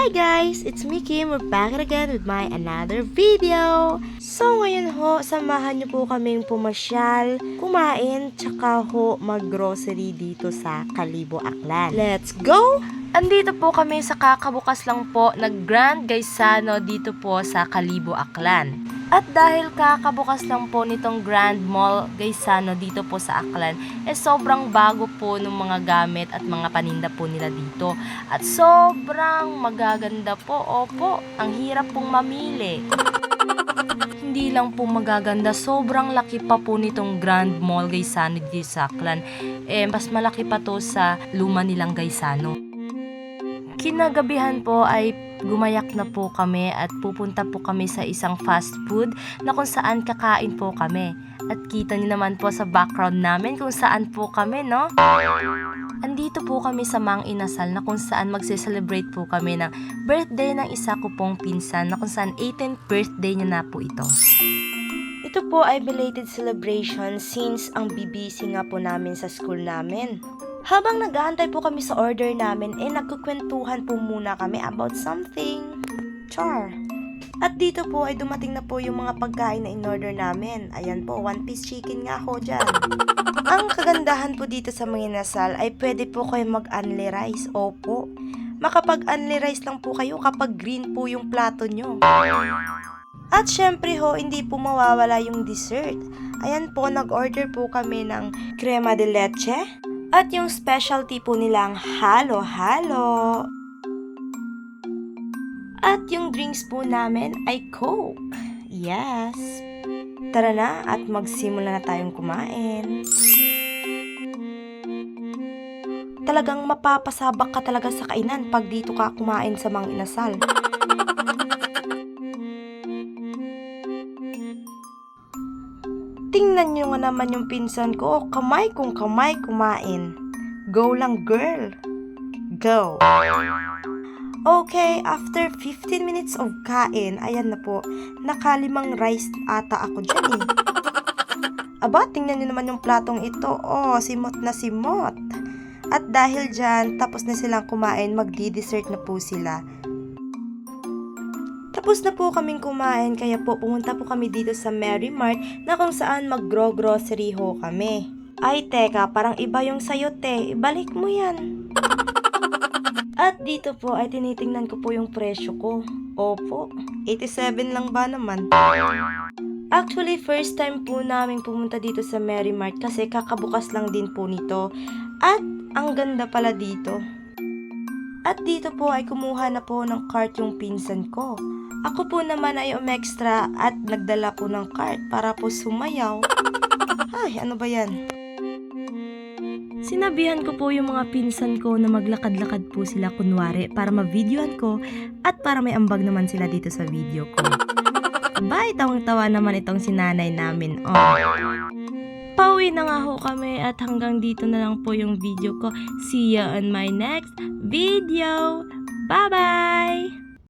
Hi guys! It's me Kim. We're back again with my another video. So ngayon ho, samahan niyo po kaming pumasyal, kumain, tsaka ho mag-grocery dito sa Kalibo, Aklan. Let's go! Andito po kami sa kakabukas lang po nag Grand Gaisano dito po sa Kalibo, Aklan. At dahil kakabukas lang po nitong Grand Mall Gaisano dito po sa Aklan, sobrang bago po ng mga gamit at mga paninda po nila dito. At sobrang magaganda po, opo, ang hirap pong mamili. Hindi lang po magaganda, sobrang laki pa po nitong Grand Mall Gaisano dito sa Aklan. Mas malaki pa to sa luma nilang Gaisano. Kinagabihan po ay gumayak na po kami at pupunta po kami sa isang fast food na kung saan kakain po kami. At kita niyo naman po sa background namin kung saan po kami, no? Andito po kami sa Mang Inasal na kung saan magse-celebrate po kami ng birthday ng isa ko pong pinsan na kung saan 18th birthday niya na po ito. Ito po ay belated celebration since ang BBC nga po namin sa school namin. Habang nag-aantay po kami sa order namin, nagkukwentuhan po muna kami about something. Char! At dito po ay dumating na po yung mga pagkain na in-order namin. Ayan po, 1-piece chicken nga ho dyan. Ang kagandahan po dito sa Mang Inasal ay pwede po kayo mag-only rice. Opo. Makapag-only rice lang po kayo kapag green po yung plato nyo. At syempre ho, hindi po mawawala yung dessert. Ayan po, nag-order po kami ng crema de leche. At yung specialty po nilang halo-halo. At yung drinks po namin ay Coke. Yes. Tara na at magsimula na tayong kumain. Talagang mapapasabak ka talaga sa kainan pag dito ka kumain sa Mang Inasal. Tingnan nyo nga naman yung pinsan ko, kamay kung kamay kumain. Go lang girl. Go. Okay, after 15 minutes of kain, ayan na po, nakalimang rice ata ako dyan eh. Aba, tingnan nyo naman yung platong ito, oh, simot na simot. At dahil dyan, tapos na silang kumain, magdi-dessert na po sila. Tapos na po kaming kumain, kaya po pumunta po kami dito sa Mary Mart na kung saan mag-grocery ho kami. Ay teka, parang iba yung sayote, ibalik mo yan. At dito po ay tinitingnan ko po yung presyo ko. Opo, 87 lang ba naman? Actually, first time po namin pumunta dito sa Mary Mart kasi kakabukas lang din po nito. At ang ganda pala dito. At dito po ay kumuha na po ng cart yung pinsan ko. Ako po naman ay umextra at nagdala po ng cart para po sumayaw. Ay, ano ba yan? Sinabihan ko po yung mga pinsan ko na maglakad-lakad po sila kunwari para ma-videoan ko at para may ambag naman sila dito sa video ko. Abay, tawang-tawa naman itong sinanay namin. Oh. Pauwi na nga ho kami at hanggang dito na lang po yung video ko. See you on my next video. Bye-bye!